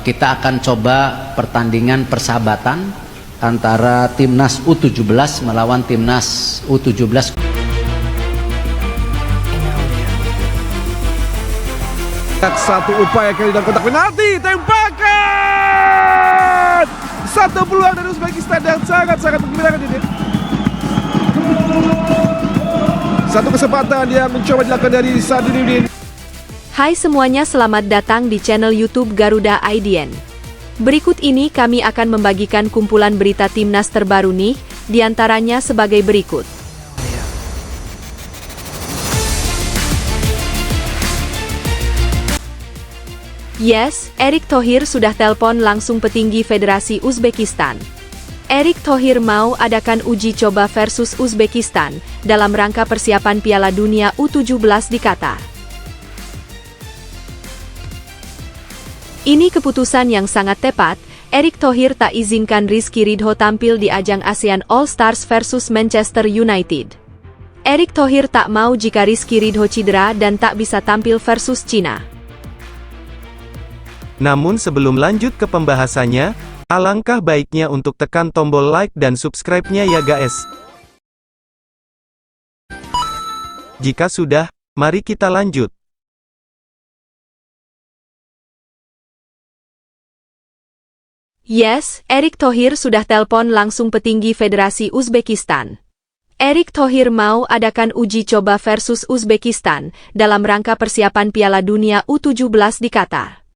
kita akan coba pertandingan persahabatan antara timnas U17 melawan timnas U17. Satu upaya kali dan kotak penalti, tembakan! Satu peluang dari Uzbekistan yang sangat-sangat menggembirakan ini. Satu kesempatan yang mencoba dilakukan dari Sadruddin. Hai semuanya, selamat datang di channel YouTube Garuda IDN. Berikut ini kami akan membagikan kumpulan berita timnas terbaru nih, diantaranya sebagai berikut. Yes, Erick Thohir sudah telpon langsung petinggi Federasi Uzbekistan. Erick Thohir mau adakan uji coba versus Uzbekistan dalam rangka persiapan Piala Dunia U17 di Qatar. Ini keputusan yang sangat tepat. Erick Thohir tak izinkan Rizky Ridho tampil di ajang ASEAN All Stars versus Manchester United. Erick Thohir tak mau jika Rizky Ridho cedera dan tak bisa tampil versus Cina. Namun sebelum lanjut ke pembahasannya, alangkah baiknya untuk tekan tombol like dan subscribe-nya ya guys. Jika sudah, mari kita lanjut. Yes, Erick Thohir sudah telpon langsung petinggi Federasi Uzbekistan. Erick Thohir mau adakan uji coba versus Uzbekistan dalam rangka persiapan Piala Dunia U17 di Qatar.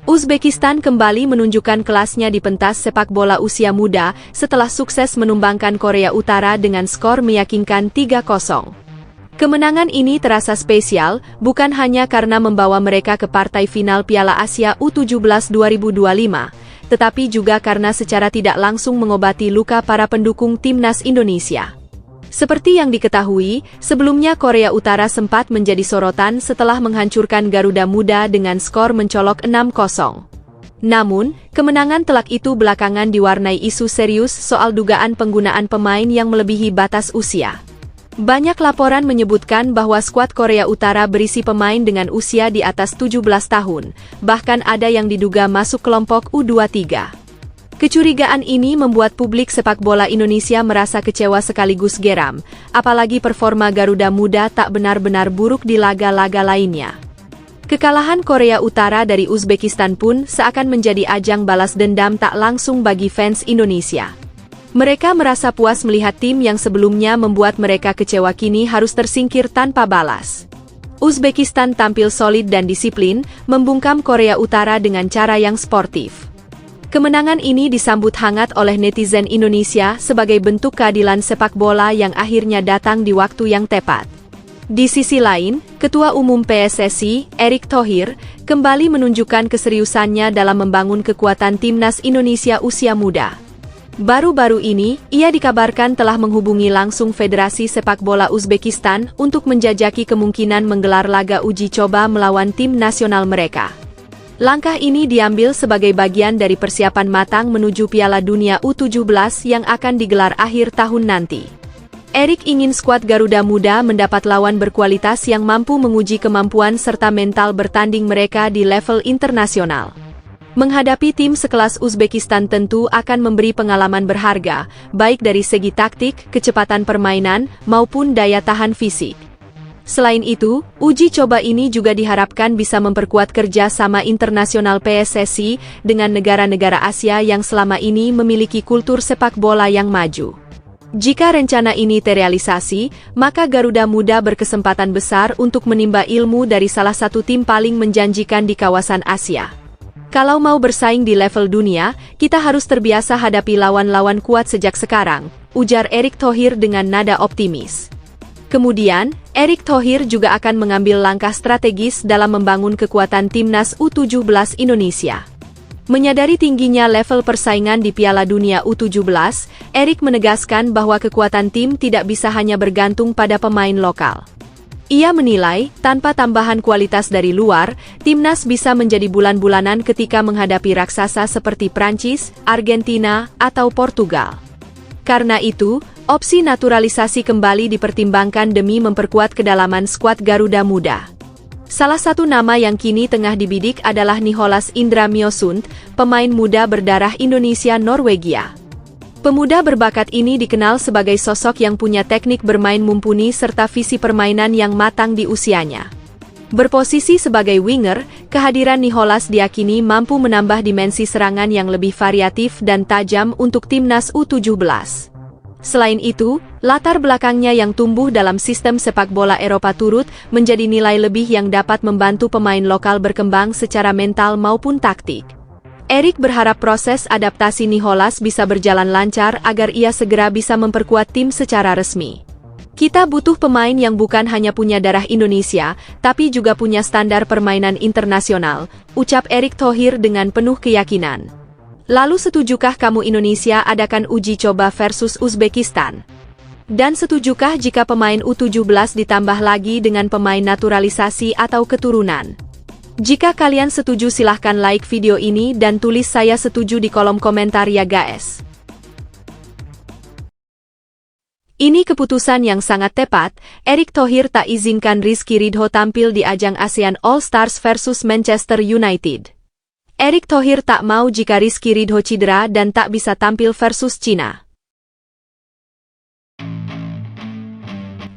Uzbekistan kembali menunjukkan kelasnya di pentas sepak bola usia muda setelah sukses menumbangkan Korea Utara dengan skor meyakinkan 3-0. Kemenangan ini terasa spesial, bukan hanya karena membawa mereka ke partai final Piala Asia U17 2025, tetapi juga karena secara tidak langsung mengobati luka para pendukung timnas Indonesia. Seperti yang diketahui, sebelumnya Korea Utara sempat menjadi sorotan setelah menghancurkan Garuda Muda dengan skor mencolok 6-0. Namun, kemenangan telak itu belakangan diwarnai isu serius soal dugaan penggunaan pemain yang melebihi batas usia. Banyak laporan menyebutkan bahwa skuad Korea Utara berisi pemain dengan usia di atas 17 tahun, bahkan ada yang diduga masuk kelompok U23. Kecurigaan ini membuat publik sepak bola Indonesia merasa kecewa sekaligus geram, apalagi performa Garuda Muda tak benar-benar buruk di laga-laga lainnya. Kekalahan Korea Utara dari Uzbekistan pun seakan menjadi ajang balas dendam tak langsung bagi fans Indonesia. Mereka merasa puas melihat tim yang sebelumnya membuat mereka kecewa kini harus tersingkir tanpa balas. Uzbekistan tampil solid dan disiplin, membungkam Korea Utara dengan cara yang sportif. Kemenangan ini disambut hangat oleh netizen Indonesia sebagai bentuk keadilan sepak bola yang akhirnya datang di waktu yang tepat. Di sisi lain, Ketua Umum PSSI, Erick Thohir, kembali menunjukkan keseriusannya dalam membangun kekuatan timnas Indonesia usia muda. Baru-baru ini, ia dikabarkan telah menghubungi langsung Federasi Sepak Bola Uzbekistan untuk menjajaki kemungkinan menggelar laga uji coba melawan tim nasional mereka. Langkah ini diambil sebagai bagian dari persiapan matang menuju Piala Dunia U17 yang akan digelar akhir tahun nanti. Erick ingin skuad Garuda Muda mendapat lawan berkualitas yang mampu menguji kemampuan serta mental bertanding mereka di level internasional. Menghadapi tim sekelas Uzbekistan tentu akan memberi pengalaman berharga, baik dari segi taktik, kecepatan permainan, maupun daya tahan fisik. Selain itu, uji coba ini juga diharapkan bisa memperkuat kerja sama internasional PSSI dengan negara-negara Asia yang selama ini memiliki kultur sepak bola yang maju. Jika rencana ini terrealisasi, maka Garuda Muda berkesempatan besar untuk menimba ilmu dari salah satu tim paling menjanjikan di kawasan Asia. Kalau mau bersaing di level dunia, kita harus terbiasa hadapi lawan-lawan kuat sejak sekarang, ujar Erick Thohir dengan nada optimis. Kemudian, Erick Thohir juga akan mengambil langkah strategis dalam membangun kekuatan timnas U17 Indonesia. Menyadari tingginya level persaingan di Piala Dunia U17, Erick menegaskan bahwa kekuatan tim tidak bisa hanya bergantung pada pemain lokal. Ia menilai, tanpa tambahan kualitas dari luar, timnas bisa menjadi bulan-bulanan ketika menghadapi raksasa seperti Prancis, Argentina, atau Portugal. Karena itu, opsi naturalisasi kembali dipertimbangkan demi memperkuat kedalaman skuad Garuda Muda. Salah satu nama yang kini tengah dibidik adalah Nicholas Indra Mjøsund, pemain muda berdarah Indonesia-Norwegia. Pemuda berbakat ini dikenal sebagai sosok yang punya teknik bermain mumpuni serta visi permainan yang matang di usianya. Berposisi sebagai winger, kehadiran Nicholas diyakini mampu menambah dimensi serangan yang lebih variatif dan tajam untuk timnas U17. Selain itu, latar belakangnya yang tumbuh dalam sistem sepak bola Eropa turut menjadi nilai lebih yang dapat membantu pemain lokal berkembang secara mental maupun taktik. Erik berharap proses adaptasi Nicholas bisa berjalan lancar agar ia segera bisa memperkuat tim secara resmi. Kita butuh pemain yang bukan hanya punya darah Indonesia, tapi juga punya standar permainan internasional, ucap Erick Thohir dengan penuh keyakinan. Lalu setujukah kamu Indonesia adakan uji coba versus Uzbekistan? Dan setujukah jika pemain U17 ditambah lagi dengan pemain naturalisasi atau keturunan? Jika kalian setuju silahkan like video ini dan tulis saya setuju di kolom komentar ya guys. Ini keputusan yang sangat tepat. Erick Thohir tak izinkan Rizky Ridho tampil di ajang ASEAN All Stars versus Manchester United. Erick Thohir tak mau jika Rizky Ridho cedera dan tak bisa tampil versus Cina.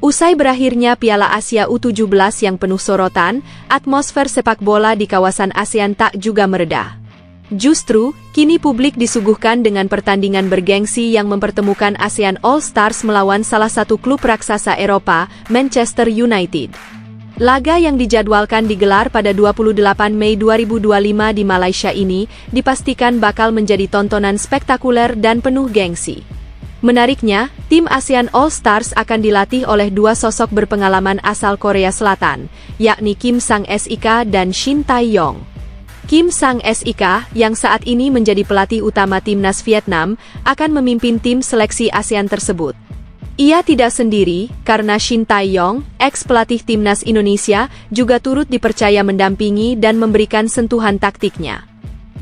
Usai berakhirnya Piala Asia U17 yang penuh sorotan, atmosfer sepak bola di kawasan ASEAN tak juga mereda. Justru, kini publik disuguhkan dengan pertandingan bergengsi yang mempertemukan ASEAN All Stars melawan salah satu klub raksasa Eropa, Manchester United. Laga yang dijadwalkan digelar pada 28 Mei 2025 di Malaysia ini dipastikan bakal menjadi tontonan spektakuler dan penuh gengsi. Menariknya, tim ASEAN All Stars akan dilatih oleh dua sosok berpengalaman asal Korea Selatan, yakni Kim Sang-sik dan Shin Tae-yong. Kim Sang-sik, yang saat ini menjadi pelatih utama timnas Vietnam, akan memimpin tim seleksi ASEAN tersebut. Ia tidak sendiri, karena Shin Tae-yong, ex-pelatih timnas Indonesia, juga turut dipercaya mendampingi dan memberikan sentuhan taktiknya.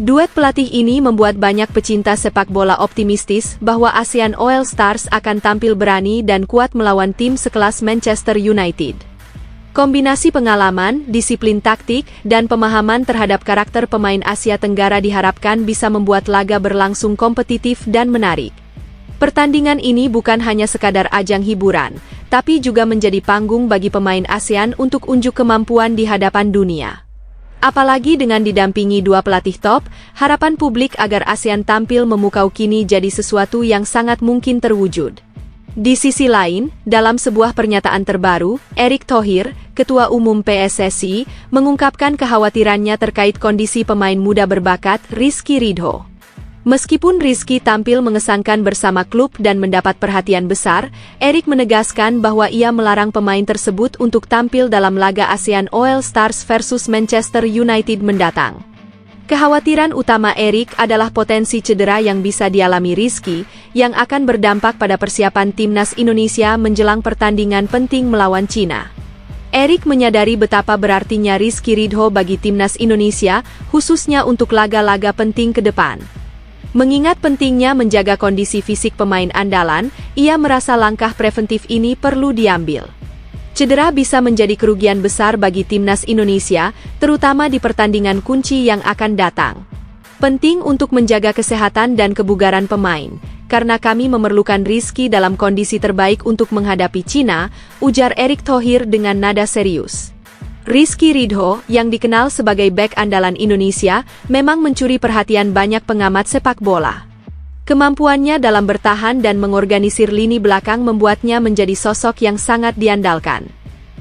Duet pelatih ini membuat banyak pecinta sepak bola optimistis bahwa ASEAN All Stars akan tampil berani dan kuat melawan tim sekelas Manchester United. Kombinasi pengalaman, disiplin taktik, dan pemahaman terhadap karakter pemain Asia Tenggara diharapkan bisa membuat laga berlangsung kompetitif dan menarik. Pertandingan ini bukan hanya sekadar ajang hiburan, tapi juga menjadi panggung bagi pemain ASEAN untuk unjuk kemampuan di hadapan dunia. Apalagi dengan didampingi dua pelatih top, harapan publik agar ASEAN tampil memukau kini jadi sesuatu yang sangat mungkin terwujud. Di sisi lain, dalam sebuah pernyataan terbaru, Erick Thohir, Ketua Umum PSSI, mengungkapkan kekhawatirannya terkait kondisi pemain muda berbakat Rizky Ridho. Meskipun Rizky tampil mengesankan bersama klub dan mendapat perhatian besar, Erick menegaskan bahwa ia melarang pemain tersebut untuk tampil dalam laga ASEAN All Stars versus Manchester United mendatang. Kekhawatiran utama Erick adalah potensi cedera yang bisa dialami Rizky, yang akan berdampak pada persiapan timnas Indonesia menjelang pertandingan penting melawan Cina. Erick menyadari betapa berartinya Rizky Ridho bagi timnas Indonesia, khususnya untuk laga-laga penting ke depan. Mengingat pentingnya menjaga kondisi fisik pemain andalan, ia merasa langkah preventif ini perlu diambil. Cedera bisa menjadi kerugian besar bagi timnas Indonesia, terutama di pertandingan kunci yang akan datang. Penting untuk menjaga kesehatan dan kebugaran pemain, karena kami memerlukan Rizky dalam kondisi terbaik untuk menghadapi Cina, ujar Erick Thohir dengan nada serius. Rizky Ridho, yang dikenal sebagai bek andalan Indonesia, memang mencuri perhatian banyak pengamat sepak bola. Kemampuannya dalam bertahan dan mengorganisir lini belakang membuatnya menjadi sosok yang sangat diandalkan.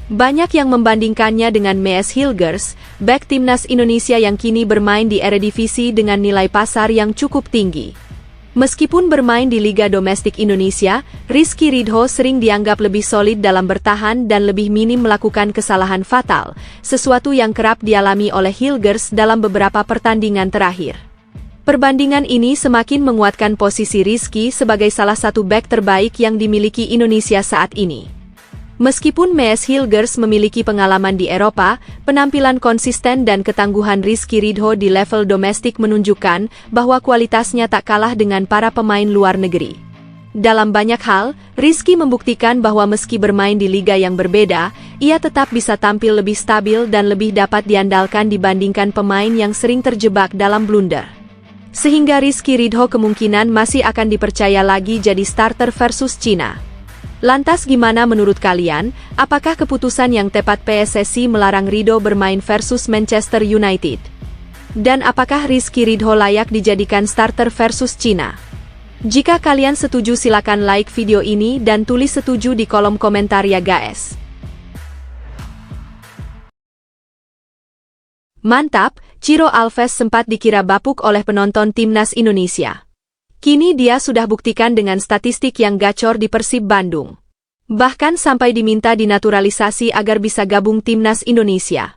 Banyak yang membandingkannya dengan Mees Hilgers, bek timnas Indonesia yang kini bermain di Eredivisie dengan nilai pasar yang cukup tinggi. Meskipun bermain di Liga Domestik Indonesia, Rizky Ridho sering dianggap lebih solid dalam bertahan dan lebih minim melakukan kesalahan fatal, sesuatu yang kerap dialami oleh Hilgers dalam beberapa pertandingan terakhir. Perbandingan ini semakin menguatkan posisi Rizky sebagai salah satu bek terbaik yang dimiliki Indonesia saat ini. Meskipun Mees Hilgers memiliki pengalaman di Eropa, penampilan konsisten dan ketangguhan Rizky Ridho di level domestik menunjukkan bahwa kualitasnya tak kalah dengan para pemain luar negeri. Dalam banyak hal, Rizky membuktikan bahwa meski bermain di liga yang berbeda, ia tetap bisa tampil lebih stabil dan lebih dapat diandalkan dibandingkan pemain yang sering terjebak dalam blunder. Sehingga Rizky Ridho kemungkinan masih akan dipercaya lagi jadi starter versus Cina. Lantas gimana menurut kalian? Apakah keputusan yang tepat PSSI melarang Ridho bermain versus Manchester United? Dan apakah Rizky Ridho layak dijadikan starter versus Cina? Jika kalian setuju silakan like video ini dan tulis setuju di kolom komentar ya guys. Mantap, Ciro Alves sempat dikira bapuk oleh penonton timnas Indonesia. Kini dia sudah buktikan dengan statistik yang gacor di Persib Bandung. Bahkan sampai diminta dinaturalisasi agar bisa gabung timnas Indonesia.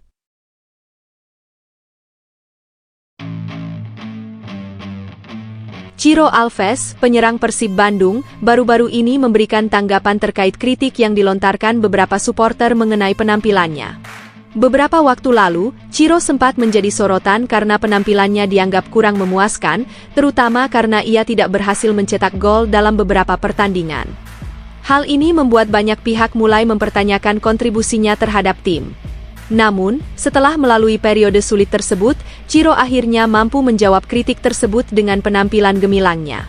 Ciro Alves, penyerang Persib Bandung, baru-baru ini memberikan tanggapan terkait kritik yang dilontarkan beberapa supporter mengenai penampilannya. Beberapa waktu lalu, Ciro sempat menjadi sorotan karena penampilannya dianggap kurang memuaskan, terutama karena ia tidak berhasil mencetak gol dalam beberapa pertandingan. Hal ini membuat banyak pihak mulai mempertanyakan kontribusinya terhadap tim. Namun, setelah melalui periode sulit tersebut, Ciro akhirnya mampu menjawab kritik tersebut dengan penampilan gemilangnya.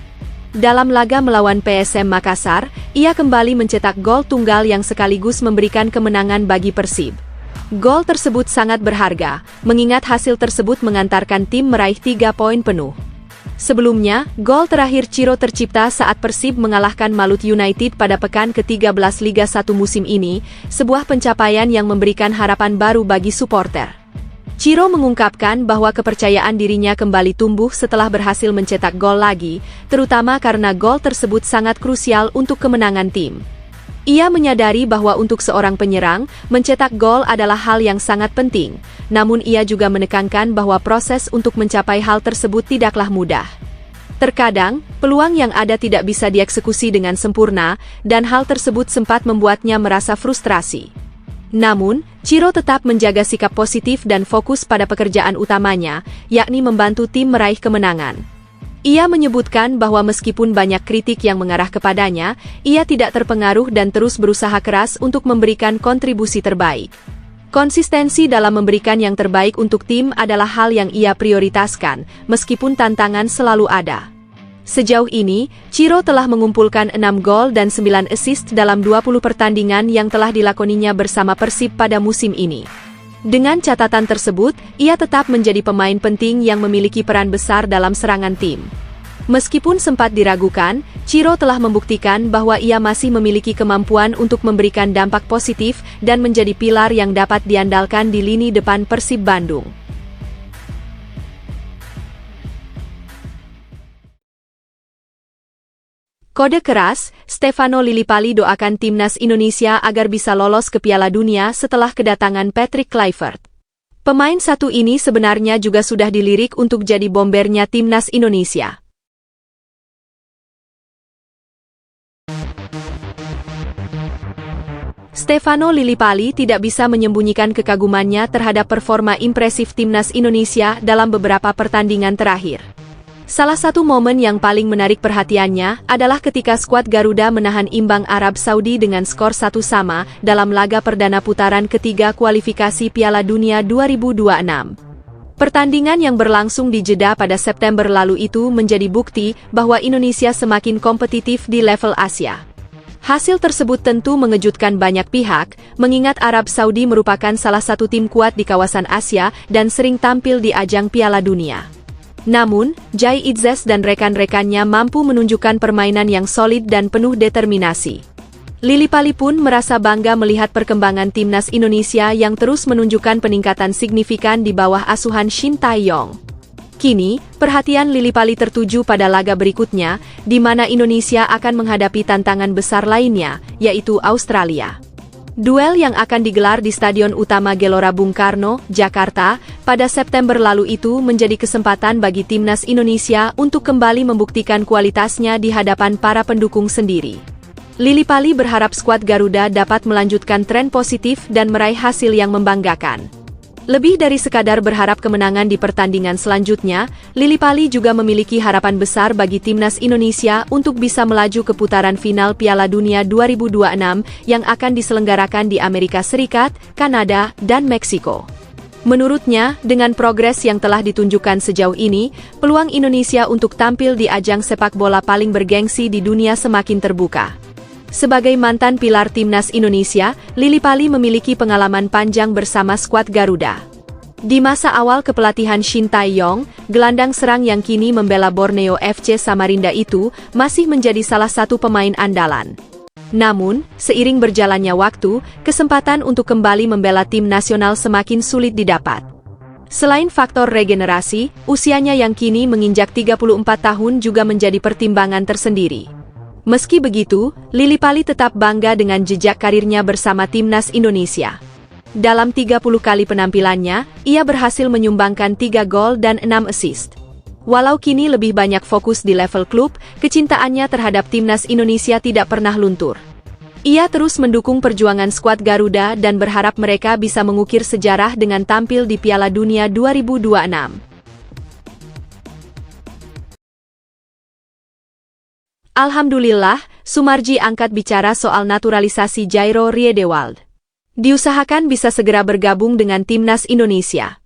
Dalam laga melawan PSM Makassar, ia kembali mencetak gol tunggal yang sekaligus memberikan kemenangan bagi Persib. Gol tersebut sangat berharga, mengingat hasil tersebut mengantarkan tim meraih 3 poin penuh. Sebelumnya, gol terakhir Ciro tercipta saat Persib mengalahkan Malut United pada pekan ke-13 Liga 1 musim ini, sebuah pencapaian yang memberikan harapan baru bagi supporter. Ciro mengungkapkan bahwa kepercayaan dirinya kembali tumbuh setelah berhasil mencetak gol lagi, terutama karena gol tersebut sangat krusial untuk kemenangan tim. Ia menyadari bahwa untuk seorang penyerang, mencetak gol adalah hal yang sangat penting, namun ia juga menekankan bahwa proses untuk mencapai hal tersebut tidaklah mudah. Terkadang, peluang yang ada tidak bisa dieksekusi dengan sempurna, dan hal tersebut sempat membuatnya merasa frustrasi. Namun, Ciro tetap menjaga sikap positif dan fokus pada pekerjaan utamanya, yakni membantu tim meraih kemenangan. Ia menyebutkan bahwa meskipun banyak kritik yang mengarah kepadanya, ia tidak terpengaruh dan terus berusaha keras untuk memberikan kontribusi terbaik. Konsistensi dalam memberikan yang terbaik untuk tim adalah hal yang ia prioritaskan, meskipun tantangan selalu ada. Sejauh ini, Ciro telah mengumpulkan 6 gol dan 9 assist dalam 20 pertandingan yang telah dilakoninya bersama Persib pada musim ini. Dengan catatan tersebut, ia tetap menjadi pemain penting yang memiliki peran besar dalam serangan tim. Meskipun sempat diragukan, Ciro telah membuktikan bahwa ia masih memiliki kemampuan untuk memberikan dampak positif dan menjadi pilar yang dapat diandalkan di lini depan Persib Bandung. Kode keras, Stefano Lillipali doakan timnas Indonesia agar bisa lolos ke Piala Dunia setelah kedatangan Patrick Kluivert. Pemain satu ini sebenarnya juga sudah dilirik untuk jadi bombernya timnas Indonesia. Stefano Lillipali tidak bisa menyembunyikan kekagumannya terhadap performa impresif timnas Indonesia dalam beberapa pertandingan terakhir. Salah satu momen yang paling menarik perhatiannya adalah ketika skuad Garuda menahan imbang Arab Saudi dengan skor 1-1 dalam laga perdana putaran ketiga kualifikasi Piala Dunia 2026. Pertandingan yang berlangsung di Jeddah pada September lalu itu menjadi bukti bahwa Indonesia semakin kompetitif di level Asia. Hasil tersebut tentu mengejutkan banyak pihak, mengingat Arab Saudi merupakan salah satu tim kuat di kawasan Asia dan sering tampil di ajang Piala Dunia. Namun, Jai Itzes dan rekan-rekannya mampu menunjukkan permainan yang solid dan penuh determinasi. Lillipali pun merasa bangga melihat perkembangan timnas Indonesia yang terus menunjukkan peningkatan signifikan di bawah asuhan Shin Tae-yong. Kini, perhatian Lillipali tertuju pada laga berikutnya, di mana Indonesia akan menghadapi tantangan besar lainnya, yaitu Australia. Duel yang akan digelar di Stadion Utama Gelora Bung Karno, Jakarta, pada September lalu itu menjadi kesempatan bagi timnas Indonesia untuk kembali membuktikan kualitasnya di hadapan para pendukung sendiri. Lillipali berharap skuad Garuda dapat melanjutkan tren positif dan meraih hasil yang membanggakan. Lebih dari sekadar berharap kemenangan di pertandingan selanjutnya, Lillipali juga memiliki harapan besar bagi timnas Indonesia untuk bisa melaju ke putaran final Piala Dunia 2026 yang akan diselenggarakan di Amerika Serikat, Kanada, dan Meksiko. Menurutnya, dengan progres yang telah ditunjukkan sejauh ini, peluang Indonesia untuk tampil di ajang sepak bola paling bergengsi di dunia semakin terbuka. Sebagai mantan pilar timnas Indonesia, Lillipali memiliki pengalaman panjang bersama skuad Garuda. Di masa awal kepelatihan Shin Tae-yong, gelandang serang yang kini membela Borneo FC Samarinda itu masih menjadi salah satu pemain andalan. Namun, seiring berjalannya waktu, kesempatan untuk kembali membela tim nasional semakin sulit didapat. Selain faktor regenerasi, usianya yang kini menginjak 34 tahun juga menjadi pertimbangan tersendiri. Meski begitu, Lillipali tetap bangga dengan jejak karirnya bersama timnas Indonesia. Dalam 30 kali penampilannya, ia berhasil menyumbangkan 3 gol dan 6 assist. Walau kini lebih banyak fokus di level klub, kecintaannya terhadap timnas Indonesia tidak pernah luntur. Ia terus mendukung perjuangan skuad Garuda dan berharap mereka bisa mengukir sejarah dengan tampil di Piala Dunia 2026. Alhamdulillah, Sumarji angkat bicara soal naturalisasi Jairo Riedewald. Diusahakan bisa segera bergabung dengan timnas Indonesia.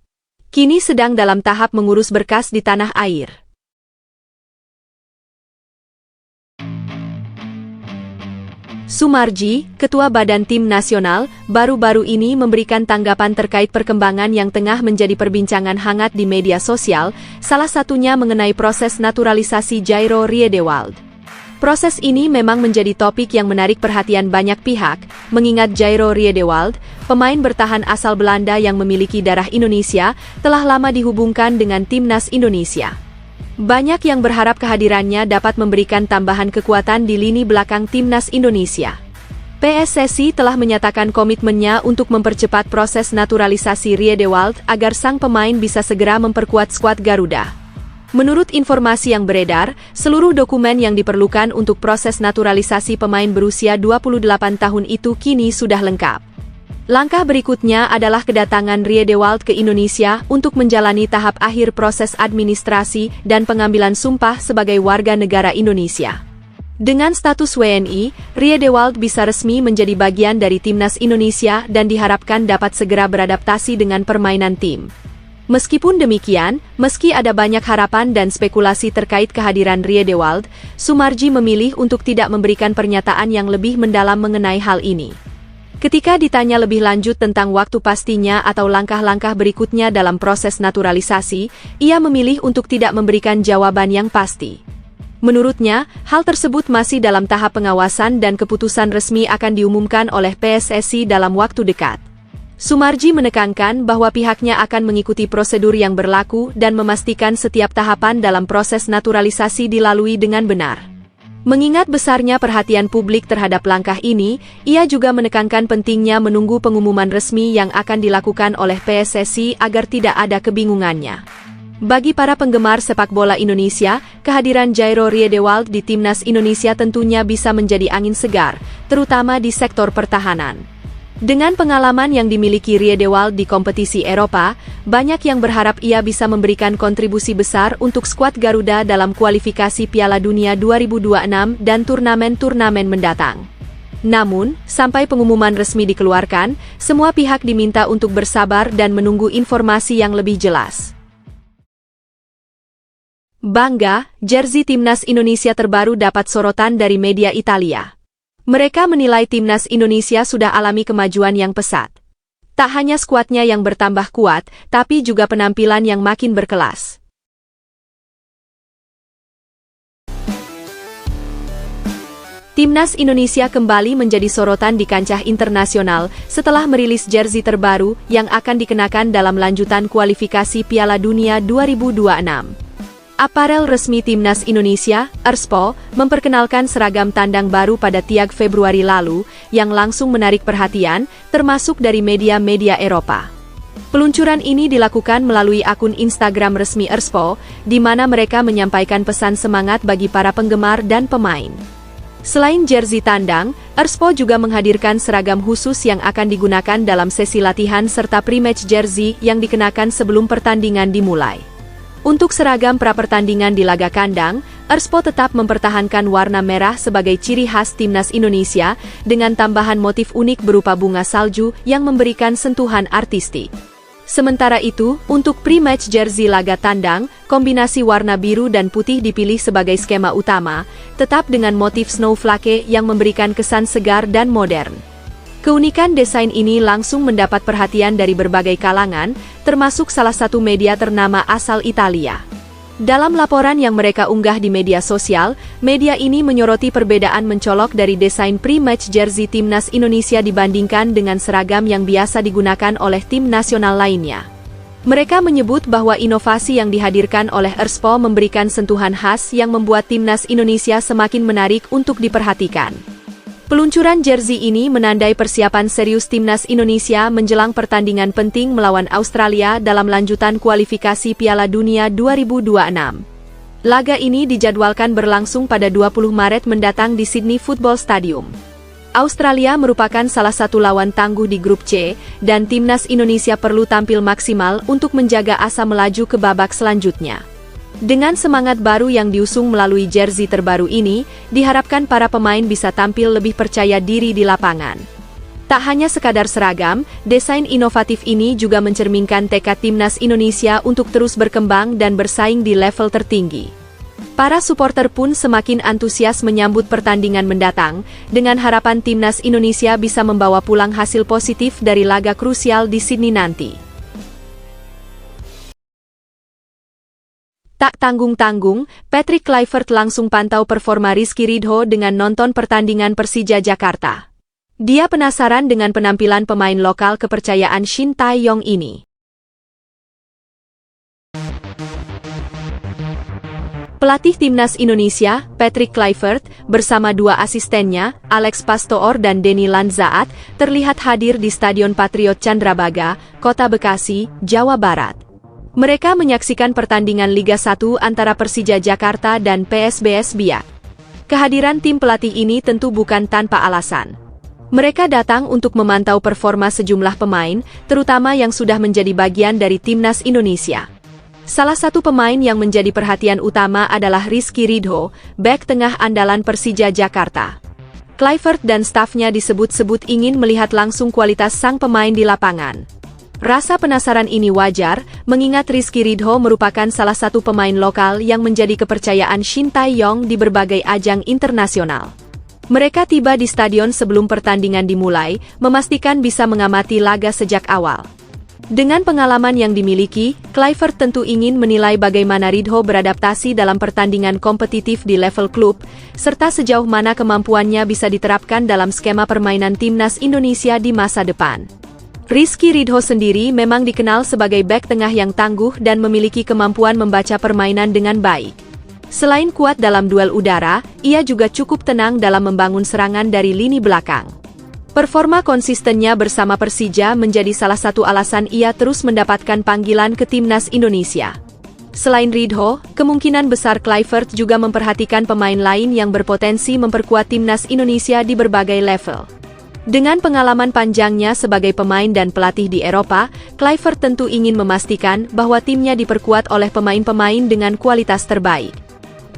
Kini sedang dalam tahap mengurus berkas di tanah air. Sumarji, Ketua Badan Tim Nasional, baru-baru ini memberikan tanggapan terkait perkembangan yang tengah menjadi perbincangan hangat di media sosial, salah satunya mengenai proses naturalisasi Jairo Riedewald. Proses ini memang menjadi topik yang menarik perhatian banyak pihak, mengingat Jairo Riedewald, pemain bertahan asal Belanda yang memiliki darah Indonesia, telah lama dihubungkan dengan timnas Indonesia. Banyak yang berharap kehadirannya dapat memberikan tambahan kekuatan di lini belakang timnas Indonesia. PSSI telah menyatakan komitmennya untuk mempercepat proses naturalisasi Riedewald agar sang pemain bisa segera memperkuat skuad Garuda. Menurut informasi yang beredar, seluruh dokumen yang diperlukan untuk proses naturalisasi pemain berusia 28 tahun itu kini sudah lengkap. Langkah berikutnya adalah kedatangan Riedewald ke Indonesia untuk menjalani tahap akhir proses administrasi dan pengambilan sumpah sebagai warga negara Indonesia. Dengan status WNI, Riedewald bisa resmi menjadi bagian dari timnas Indonesia dan diharapkan dapat segera beradaptasi dengan permainan tim. Meskipun demikian, meski ada banyak harapan dan spekulasi terkait kehadiran Riedewald, Sumarji memilih untuk tidak memberikan pernyataan yang lebih mendalam mengenai hal ini. Ketika ditanya lebih lanjut tentang waktu pastinya atau langkah-langkah berikutnya dalam proses naturalisasi, ia memilih untuk tidak memberikan jawaban yang pasti. Menurutnya, hal tersebut masih dalam tahap pengawasan dan keputusan resmi akan diumumkan oleh PSSI dalam waktu dekat. Sumarji menekankan bahwa pihaknya akan mengikuti prosedur yang berlaku dan memastikan setiap tahapan dalam proses naturalisasi dilalui dengan benar. Mengingat besarnya perhatian publik terhadap langkah ini, ia juga menekankan pentingnya menunggu pengumuman resmi yang akan dilakukan oleh PSSI agar tidak ada kebingungannya. Bagi para penggemar sepak bola Indonesia, kehadiran Jairo Riedewald di timnas Indonesia tentunya bisa menjadi angin segar, terutama di sektor pertahanan. Dengan pengalaman yang dimiliki Riedewald di kompetisi Eropa, banyak yang berharap ia bisa memberikan kontribusi besar untuk skuad Garuda dalam kualifikasi Piala Dunia 2026 dan turnamen-turnamen mendatang. Namun, sampai pengumuman resmi dikeluarkan, semua pihak diminta untuk bersabar dan menunggu informasi yang lebih jelas. Bangga, jersey timnas Indonesia terbaru dapat sorotan dari media Italia. Mereka menilai timnas Indonesia sudah alami kemajuan yang pesat. Tak hanya skuadnya yang bertambah kuat, tapi juga penampilan yang makin berkelas. Timnas Indonesia kembali menjadi sorotan di kancah internasional setelah merilis jersey terbaru yang akan dikenakan dalam lanjutan kualifikasi Piala Dunia 2026. Aparel resmi Timnas Indonesia, Erspo, memperkenalkan seragam tandang baru pada tiag Februari lalu, yang langsung menarik perhatian, termasuk dari media-media Eropa. Peluncuran ini dilakukan melalui akun Instagram resmi Erspo, di mana mereka menyampaikan pesan semangat bagi para penggemar dan pemain. Selain jersey tandang, Erspo juga menghadirkan seragam khusus yang akan digunakan dalam sesi latihan serta pre-match jersey yang dikenakan sebelum pertandingan dimulai. Untuk seragam pra-pertandingan di laga kandang, Erspo tetap mempertahankan warna merah sebagai ciri khas timnas Indonesia dengan tambahan motif unik berupa bunga salju yang memberikan sentuhan artistik. Sementara itu, untuk pre-match jersey laga tandang, kombinasi warna biru dan putih dipilih sebagai skema utama, tetap dengan motif snowflake yang memberikan kesan segar dan modern. Keunikan desain ini langsung mendapat perhatian dari berbagai kalangan, termasuk salah satu media ternama asal Italia. Dalam laporan yang mereka unggah di media sosial, media ini menyoroti perbedaan mencolok dari desain pre-match jersey timnas Indonesia dibandingkan dengan seragam yang biasa digunakan oleh tim nasional lainnya. Mereka menyebut bahwa inovasi yang dihadirkan oleh Erspo memberikan sentuhan khas yang membuat timnas Indonesia semakin menarik untuk diperhatikan. Peluncuran jersey ini menandai persiapan serius timnas Indonesia menjelang pertandingan penting melawan Australia dalam lanjutan kualifikasi Piala Dunia 2026. Laga ini dijadwalkan berlangsung pada 20 Maret mendatang di Sydney Football Stadium. Australia merupakan salah satu lawan tangguh di grup C, dan timnas Indonesia perlu tampil maksimal untuk menjaga asa melaju ke babak selanjutnya. Dengan semangat baru yang diusung melalui jersey terbaru ini, diharapkan para pemain bisa tampil lebih percaya diri di lapangan. Tak hanya sekadar seragam, desain inovatif ini juga mencerminkan tekad timnas Indonesia untuk terus berkembang dan bersaing di level tertinggi. Para supporter pun semakin antusias menyambut pertandingan mendatang, dengan harapan timnas Indonesia bisa membawa pulang hasil positif dari laga krusial di Sydney nanti. Tak tanggung-tanggung, Patrick Kluivert langsung pantau performa Rizky Ridho dengan nonton pertandingan Persija Jakarta. Dia penasaran dengan penampilan pemain lokal kepercayaan Shin Tae-yong ini. Pelatih timnas Indonesia, Patrick Kluivert, bersama dua asistennya, Alex Pastoor dan Denny Lanzaat, terlihat hadir di Stadion Patriot Candrabaga, Kota Bekasi, Jawa Barat. Mereka menyaksikan pertandingan Liga 1 antara Persija Jakarta dan PSBS Biak. Kehadiran tim pelatih ini tentu bukan tanpa alasan. Mereka datang untuk memantau performa sejumlah pemain, terutama yang sudah menjadi bagian dari timnas Indonesia. Salah satu pemain yang menjadi perhatian utama adalah Rizky Ridho, bek tengah andalan Persija Jakarta. Kluivert dan stafnya disebut-sebut ingin melihat langsung kualitas sang pemain di lapangan. Rasa penasaran ini wajar, mengingat Rizky Ridho merupakan salah satu pemain lokal yang menjadi kepercayaan Shin Tae-yong di berbagai ajang internasional. Mereka tiba di stadion sebelum pertandingan dimulai, memastikan bisa mengamati laga sejak awal. Dengan pengalaman yang dimiliki, Kluivert tentu ingin menilai bagaimana Ridho beradaptasi dalam pertandingan kompetitif di level klub, serta sejauh mana kemampuannya bisa diterapkan dalam skema permainan timnas Indonesia di masa depan. Rizky Ridho sendiri memang dikenal sebagai bek tengah yang tangguh dan memiliki kemampuan membaca permainan dengan baik. Selain kuat dalam duel udara, ia juga cukup tenang dalam membangun serangan dari lini belakang. Performa konsistennya bersama Persija menjadi salah satu alasan ia terus mendapatkan panggilan ke timnas Indonesia. Selain Ridho, kemungkinan besar Kluivert juga memperhatikan pemain lain yang berpotensi memperkuat timnas Indonesia di berbagai level. Dengan pengalaman panjangnya sebagai pemain dan pelatih di Eropa, Kluivert tentu ingin memastikan bahwa timnya diperkuat oleh pemain-pemain dengan kualitas terbaik.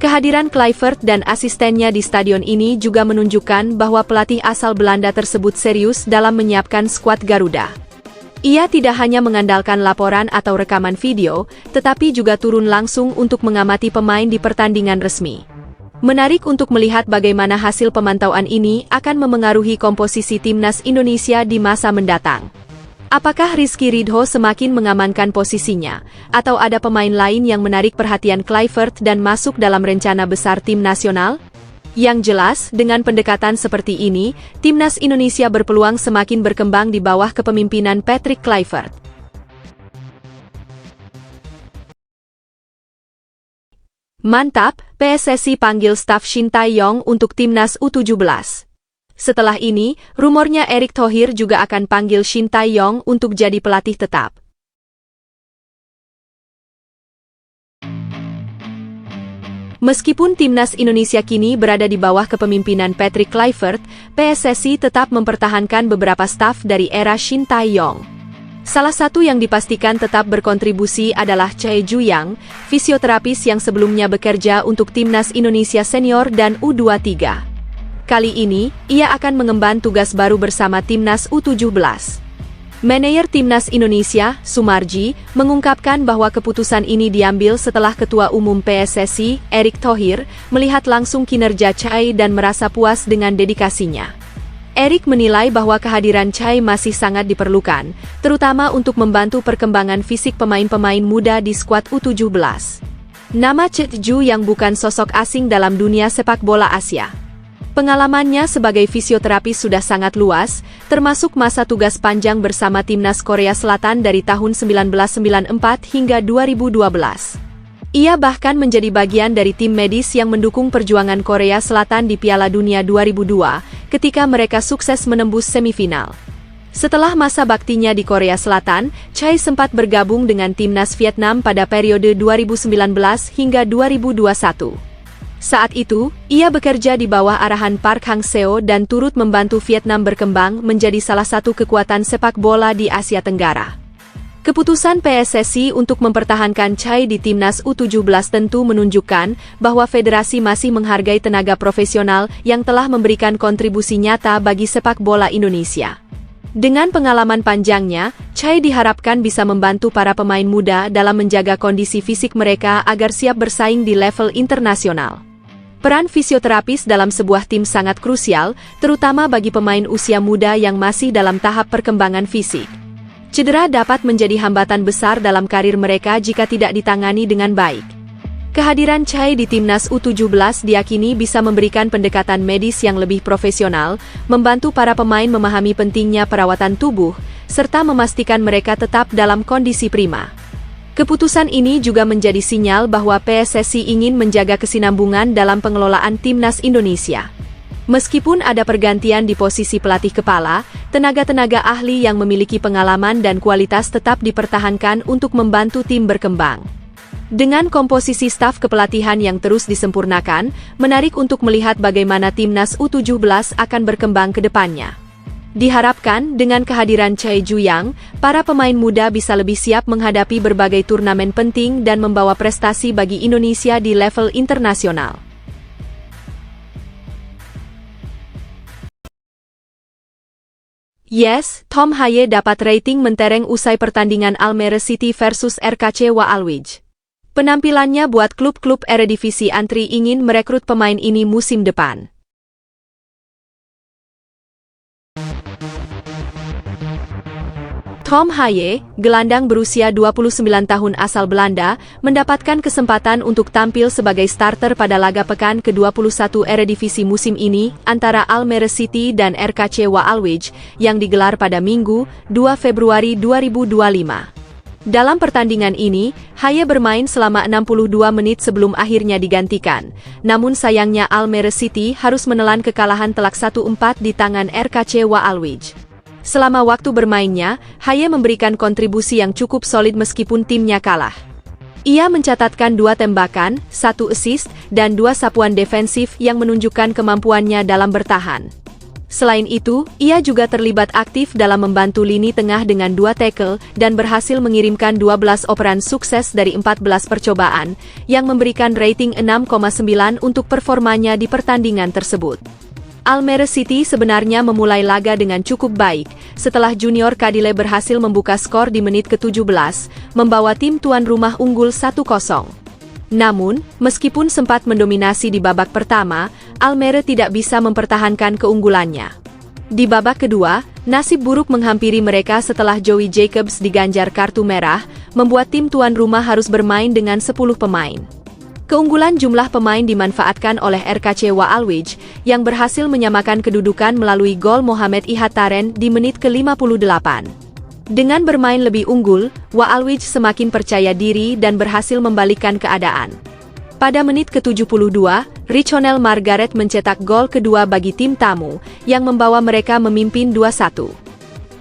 Kehadiran Kluivert dan asistennya di stadion ini juga menunjukkan bahwa pelatih asal Belanda tersebut serius dalam menyiapkan skuad Garuda. Ia tidak hanya mengandalkan laporan atau rekaman video, tetapi juga turun langsung untuk mengamati pemain di pertandingan resmi. Menarik untuk melihat bagaimana hasil pemantauan ini akan memengaruhi komposisi timnas Indonesia di masa mendatang. Apakah Rizky Ridho semakin mengamankan posisinya, atau ada pemain lain yang menarik perhatian Kluivert dan masuk dalam rencana besar tim nasional? Yang jelas, dengan pendekatan seperti ini, timnas Indonesia berpeluang semakin berkembang di bawah kepemimpinan Patrick Kluivert. Mantap, PSSI panggil staf Shin Tae-yong untuk timnas U17. Setelah ini, rumornya Erick Thohir juga akan panggil Shin Tae-yong untuk jadi pelatih tetap. Meskipun timnas Indonesia kini berada di bawah kepemimpinan Patrick Kluivert, PSSI tetap mempertahankan beberapa staf dari era Shin Tae-yong. Salah satu yang dipastikan tetap berkontribusi adalah Chae Ju-yang, fisioterapis yang sebelumnya bekerja untuk timnas Indonesia senior dan U23. Kali ini, ia akan mengemban tugas baru bersama timnas U17. Manajer Timnas Indonesia, Sumarji, mengungkapkan bahwa keputusan ini diambil setelah Ketua Umum PSSI, Erick Thohir, melihat langsung kinerja Chae dan merasa puas dengan dedikasinya. Erick menilai bahwa kehadiran Chae masih sangat diperlukan, terutama untuk membantu perkembangan fisik pemain-pemain muda di skuad U17. Nama Chae Ju yang bukan sosok asing dalam dunia sepak bola Asia. Pengalamannya sebagai fisioterapis sudah sangat luas, termasuk masa tugas panjang bersama timnas Korea Selatan dari tahun 1994 hingga 2012. Ia bahkan menjadi bagian dari tim medis yang mendukung perjuangan Korea Selatan di Piala Dunia 2002, ketika mereka sukses menembus semifinal. Setelah masa baktinya di Korea Selatan, Chae sempat bergabung dengan timnas Vietnam pada periode 2019 hingga 2021. Saat itu, ia bekerja di bawah arahan Park Hang-seo dan turut membantu Vietnam berkembang menjadi salah satu kekuatan sepak bola di Asia Tenggara. Keputusan PSSI untuk mempertahankan Chae di timnas U17 tentu menunjukkan bahwa federasi masih menghargai tenaga profesional yang telah memberikan kontribusi nyata bagi sepak bola Indonesia. Dengan pengalaman panjangnya, Chae diharapkan bisa membantu para pemain muda dalam menjaga kondisi fisik mereka agar siap bersaing di level internasional. Peran fisioterapis dalam sebuah tim sangat krusial, terutama bagi pemain usia muda yang masih dalam tahap perkembangan fisik. Cedera dapat menjadi hambatan besar dalam karir mereka jika tidak ditangani dengan baik. Kehadiran Chae di timnas U17 diyakini bisa memberikan pendekatan medis yang lebih profesional, membantu para pemain memahami pentingnya perawatan tubuh, serta memastikan mereka tetap dalam kondisi prima. Keputusan ini juga menjadi sinyal bahwa PSSI ingin menjaga kesinambungan dalam pengelolaan timnas Indonesia. Meskipun ada pergantian di posisi pelatih kepala, tenaga-tenaga ahli yang memiliki pengalaman dan kualitas tetap dipertahankan untuk membantu tim berkembang. Dengan komposisi staf kepelatihan yang terus disempurnakan, menarik untuk melihat bagaimana timnas U17 akan berkembang ke depannya. Diharapkan dengan kehadiran Chae Ju-yang, para pemain muda bisa lebih siap menghadapi berbagai turnamen penting dan membawa prestasi bagi Indonesia di level internasional. Yes, Tom Haye dapat rating mentereng usai pertandingan Almere City versus RKC Waalwijk. Penampilannya buat klub-klub Eredivisie antri ingin merekrut pemain ini musim depan. Tom Haye, gelandang berusia 29 tahun asal Belanda, mendapatkan kesempatan untuk tampil sebagai starter pada laga pekan ke-21 Eredivisie musim ini antara Almere City dan RKC Waalwijk yang digelar pada Minggu, 2 Februari 2025. Dalam pertandingan ini, Haye bermain selama 62 menit sebelum akhirnya digantikan. Namun sayangnya Almere City harus menelan kekalahan telak 1-4 di tangan RKC Waalwijk. Selama waktu bermainnya, Haye memberikan kontribusi yang cukup solid meskipun timnya kalah. Ia mencatatkan 2 tembakan, 1 assist, dan 2 sapuan defensif yang menunjukkan kemampuannya dalam bertahan. Selain itu, ia juga terlibat aktif dalam membantu lini tengah dengan 2 tackle dan berhasil mengirimkan 12 operan sukses dari 14 percobaan, yang memberikan rating 6,9 untuk performanya di pertandingan tersebut. Almere City sebenarnya memulai laga dengan cukup baik, setelah Junior Kadile berhasil membuka skor di menit ke-17, membawa tim tuan rumah unggul 1-0. Namun, meskipun sempat mendominasi di babak pertama, Almere tidak bisa mempertahankan keunggulannya. Di babak kedua, nasib buruk menghampiri mereka setelah Joey Jacobs diganjar kartu merah, membuat tim tuan rumah harus bermain dengan 10 pemain. Keunggulan jumlah pemain dimanfaatkan oleh RKC Waalwijk, yang berhasil menyamakan kedudukan melalui gol Mohamed Ihataren di menit ke-58. Dengan bermain lebih unggul, Waalwijk semakin percaya diri dan berhasil membalikkan keadaan. Pada menit ke-72, Richonel Margaret mencetak gol kedua bagi tim tamu, yang membawa mereka memimpin 2-1.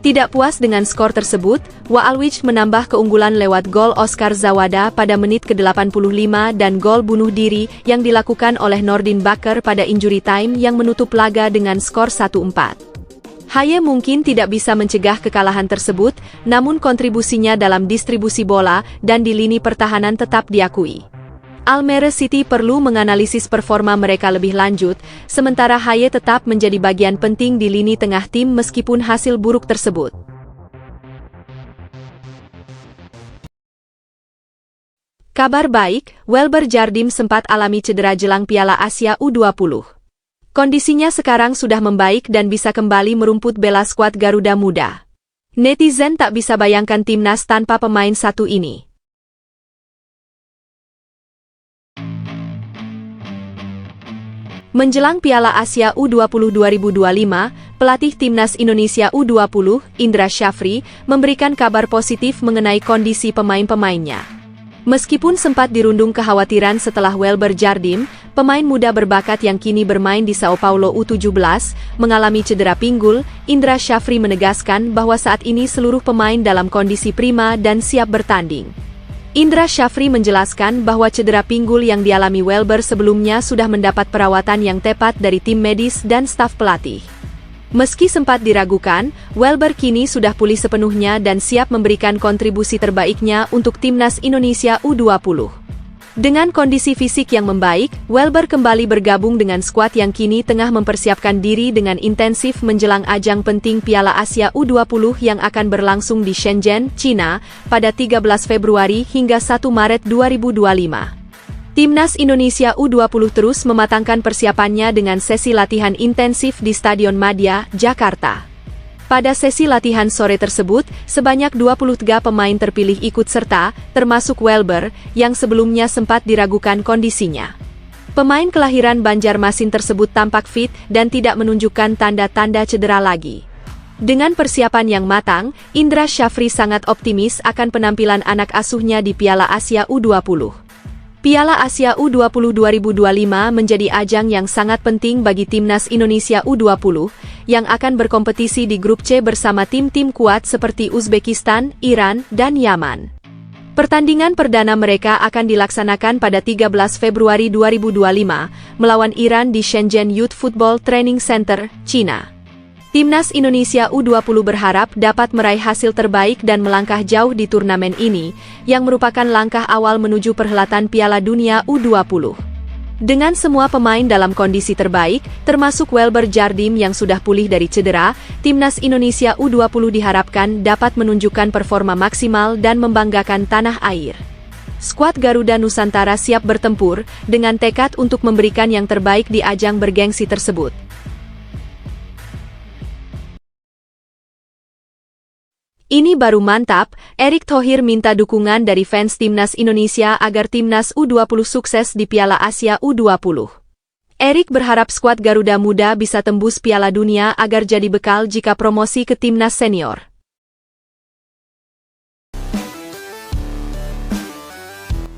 Tidak puas dengan skor tersebut, Waalwijk menambah keunggulan lewat gol Oscar Zawada pada menit ke-85 dan gol bunuh diri yang dilakukan oleh Nordin Bakker pada injury time yang menutup laga dengan skor 1-4. Haye mungkin tidak bisa mencegah kekalahan tersebut, namun kontribusinya dalam distribusi bola dan di lini pertahanan tetap diakui. Almere City perlu menganalisis performa mereka lebih lanjut, sementara Haye tetap menjadi bagian penting di lini tengah tim meskipun hasil buruk tersebut. Kabar baik, Welber Jardim sempat alami cedera jelang Piala Asia U20. Kondisinya sekarang sudah membaik dan bisa kembali merumput bela skuad Garuda Muda. Netizen tak bisa bayangkan timnas tanpa pemain satu ini. Menjelang Piala Asia U20 2025, pelatih timnas Indonesia U20, Indra Syafri, memberikan kabar positif mengenai kondisi pemain-pemainnya. Meskipun sempat dirundung kekhawatiran setelah Welber Jardim, pemain muda berbakat yang kini bermain di Sao Paulo U17, mengalami cedera pinggul, Indra Syafri menegaskan bahwa saat ini seluruh pemain dalam kondisi prima dan siap bertanding. Indra Syafri menjelaskan bahwa cedera pinggul yang dialami Welber sebelumnya sudah mendapat perawatan yang tepat dari tim medis dan staf pelatih. Meski sempat diragukan, Welber kini sudah pulih sepenuhnya dan siap memberikan kontribusi terbaiknya untuk timnas Indonesia U20. Dengan kondisi fisik yang membaik, Welber kembali bergabung dengan skuad yang kini tengah mempersiapkan diri dengan intensif menjelang ajang penting Piala Asia U20 yang akan berlangsung di Shenzhen, China, pada 13 Februari hingga 1 Maret 2025. Timnas Indonesia U20 terus mematangkan persiapannya dengan sesi latihan intensif di Stadion Madia, Jakarta. Pada sesi latihan sore tersebut, sebanyak 23 pemain terpilih ikut serta, termasuk Welber, yang sebelumnya sempat diragukan kondisinya. Pemain kelahiran Banjarmasin tersebut tampak fit dan tidak menunjukkan tanda-tanda cedera lagi. Dengan persiapan yang matang, Indra Syafri sangat optimis akan penampilan anak asuhnya di Piala Asia U20. Piala Asia U20 2025 menjadi ajang yang sangat penting bagi timnas Indonesia U20, yang akan berkompetisi di grup C bersama tim-tim kuat seperti Uzbekistan, Iran, dan Yaman. Pertandingan perdana mereka akan dilaksanakan pada 13 Februari 2025, melawan Iran di Shenzhen Youth Football Training Center, China. Timnas Indonesia U20 berharap dapat meraih hasil terbaik dan melangkah jauh di turnamen ini, yang merupakan langkah awal menuju perhelatan Piala Dunia U20. Dengan semua pemain dalam kondisi terbaik, termasuk Welber Jardim yang sudah pulih dari cedera, Timnas Indonesia U20 diharapkan dapat menunjukkan performa maksimal dan membanggakan tanah air. Skuad Garuda Nusantara siap bertempur, dengan tekad untuk memberikan yang terbaik di ajang bergengsi tersebut. Ini baru mantap, Erick Thohir minta dukungan dari fans Timnas Indonesia agar Timnas U20 sukses di Piala Asia U20. Erick berharap skuad Garuda Muda bisa tembus Piala Dunia agar jadi bekal jika promosi ke Timnas Senior.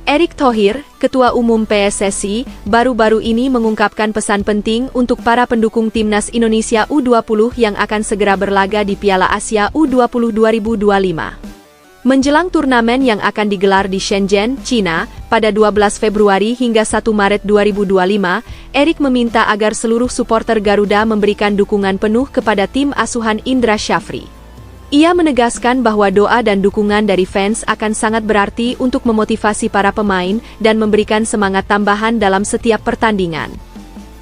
Erick Thohir, Ketua Umum PSSI, baru-baru ini mengungkapkan pesan penting untuk para pendukung Timnas Indonesia U20 yang akan segera berlaga di Piala Asia U20 2025. Menjelang turnamen yang akan digelar di Shenzhen, China, pada 12 Februari hingga 1 Maret 2025, Erick meminta agar seluruh supporter Garuda memberikan dukungan penuh kepada tim asuhan Indra Syafri. Ia menegaskan bahwa doa dan dukungan dari fans akan sangat berarti untuk memotivasi para pemain dan memberikan semangat tambahan dalam setiap pertandingan.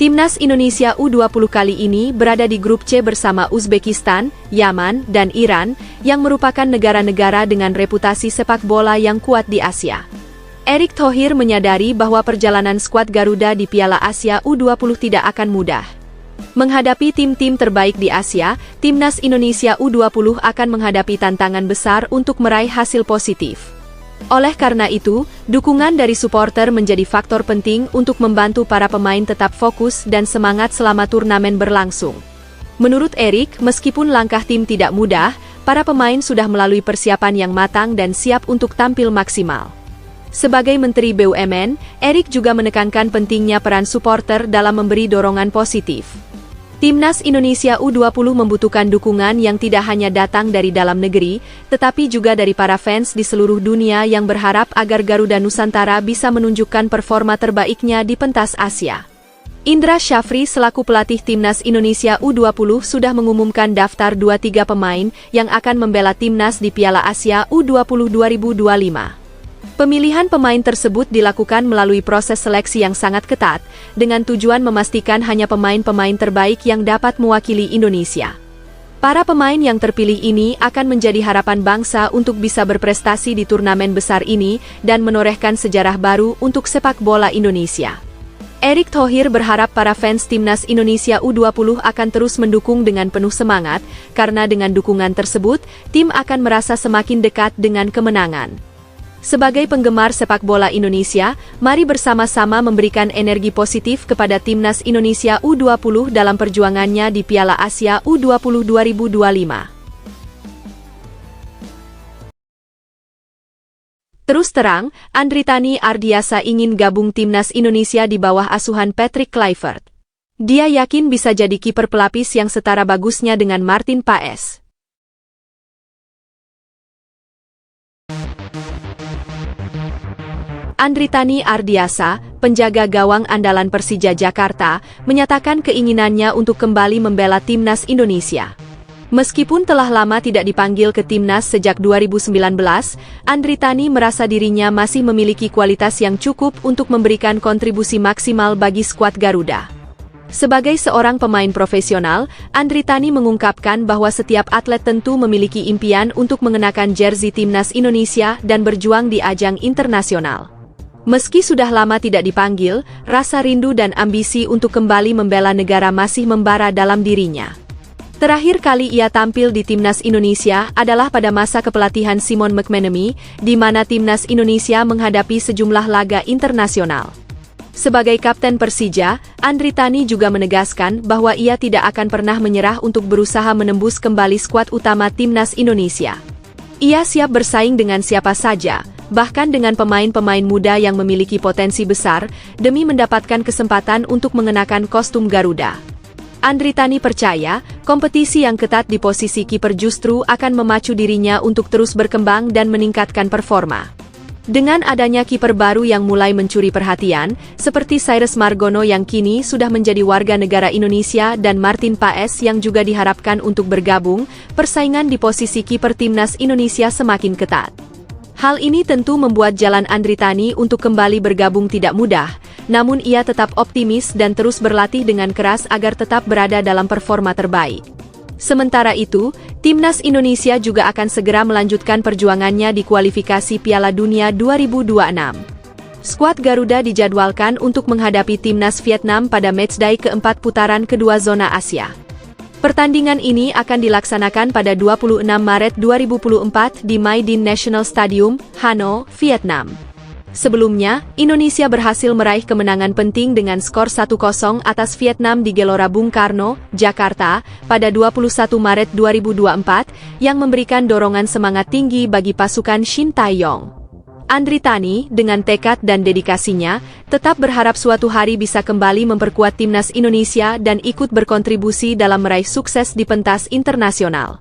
Timnas Indonesia U20 kali ini berada di grup C bersama Uzbekistan, Yaman, dan Iran, yang merupakan negara-negara dengan reputasi sepak bola yang kuat di Asia. Erick Thohir menyadari bahwa perjalanan skuad Garuda di Piala Asia U20 tidak akan mudah. Menghadapi tim-tim terbaik di Asia, Timnas Indonesia U20 akan menghadapi tantangan besar untuk meraih hasil positif. Oleh karena itu, dukungan dari supporter menjadi faktor penting untuk membantu para pemain tetap fokus dan semangat selama turnamen berlangsung. Menurut Erick, meskipun langkah tim tidak mudah, para pemain sudah melalui persiapan yang matang dan siap untuk tampil maksimal. Sebagai Menteri BUMN, Erick juga menekankan pentingnya peran supporter dalam memberi dorongan positif. Timnas Indonesia U20 membutuhkan dukungan yang tidak hanya datang dari dalam negeri, tetapi juga dari para fans di seluruh dunia yang berharap agar Garuda Nusantara bisa menunjukkan performa terbaiknya di pentas Asia. Indra Syafri selaku pelatih Timnas Indonesia U20 sudah mengumumkan daftar 23 pemain yang akan membela Timnas di Piala Asia U20 2025. Pemilihan pemain tersebut dilakukan melalui proses seleksi yang sangat ketat, dengan tujuan memastikan hanya pemain-pemain terbaik yang dapat mewakili Indonesia. Para pemain yang terpilih ini akan menjadi harapan bangsa untuk bisa berprestasi di turnamen besar ini dan menorehkan sejarah baru untuk sepak bola Indonesia. Erick Thohir berharap para fans Timnas Indonesia U20 akan terus mendukung dengan penuh semangat, karena dengan dukungan tersebut, tim akan merasa semakin dekat dengan kemenangan. Sebagai penggemar sepak bola Indonesia, mari bersama-sama memberikan energi positif kepada Timnas Indonesia U20 dalam perjuangannya di Piala Asia U20 2025. Terus terang, Andritani Ardiasa ingin gabung Timnas Indonesia di bawah asuhan Patrick Kluivert. Dia yakin bisa jadi kiper pelapis yang setara bagusnya dengan Martin Paes. Andritani Ardiasa, penjaga gawang andalan Persija Jakarta, menyatakan keinginannya untuk kembali membela Timnas Indonesia. Meskipun telah lama tidak dipanggil ke Timnas sejak 2019, Andritani merasa dirinya masih memiliki kualitas yang cukup untuk memberikan kontribusi maksimal bagi skuad Garuda. Sebagai seorang pemain profesional, Andritani mengungkapkan bahwa setiap atlet tentu memiliki impian untuk mengenakan jersey Timnas Indonesia dan berjuang di ajang internasional. Meski sudah lama tidak dipanggil, rasa rindu dan ambisi untuk kembali membela negara masih membara dalam dirinya. Terakhir kali ia tampil di Timnas Indonesia adalah pada masa kepelatihan Simon McManamy, di mana Timnas Indonesia menghadapi sejumlah laga internasional. Sebagai kapten Persija, Andritani juga menegaskan bahwa ia tidak akan pernah menyerah untuk berusaha menembus kembali skuad utama Timnas Indonesia. Ia siap bersaing dengan siapa saja, bahkan dengan pemain-pemain muda yang memiliki potensi besar, demi mendapatkan kesempatan untuk mengenakan kostum Garuda. Andritani percaya, kompetisi yang ketat di posisi kiper justru akan memacu dirinya untuk terus berkembang dan meningkatkan performa. Dengan adanya kiper baru yang mulai mencuri perhatian, seperti Cyrus Margono yang kini sudah menjadi warga negara Indonesia dan Martin Paes yang juga diharapkan untuk bergabung, persaingan di posisi kiper Timnas Indonesia semakin ketat. Hal ini tentu membuat jalan Andritani untuk kembali bergabung tidak mudah, namun ia tetap optimis dan terus berlatih dengan keras agar tetap berada dalam performa terbaik. Sementara itu, Timnas Indonesia juga akan segera melanjutkan perjuangannya di kualifikasi Piala Dunia 2026. Skuad Garuda dijadwalkan untuk menghadapi Timnas Vietnam pada matchday keempat putaran kedua zona Asia. Pertandingan ini akan dilaksanakan pada 26 Maret 2024 di My Dinh National Stadium, Hanoi, Vietnam. Sebelumnya, Indonesia berhasil meraih kemenangan penting dengan skor 1-0 atas Vietnam di Gelora Bung Karno, Jakarta, pada 21 Maret 2024, yang memberikan dorongan semangat tinggi bagi pasukan Shin Tae-yong. Andritani, dengan tekad dan dedikasinya, tetap berharap suatu hari bisa kembali memperkuat Timnas Indonesia dan ikut berkontribusi dalam meraih sukses di pentas internasional.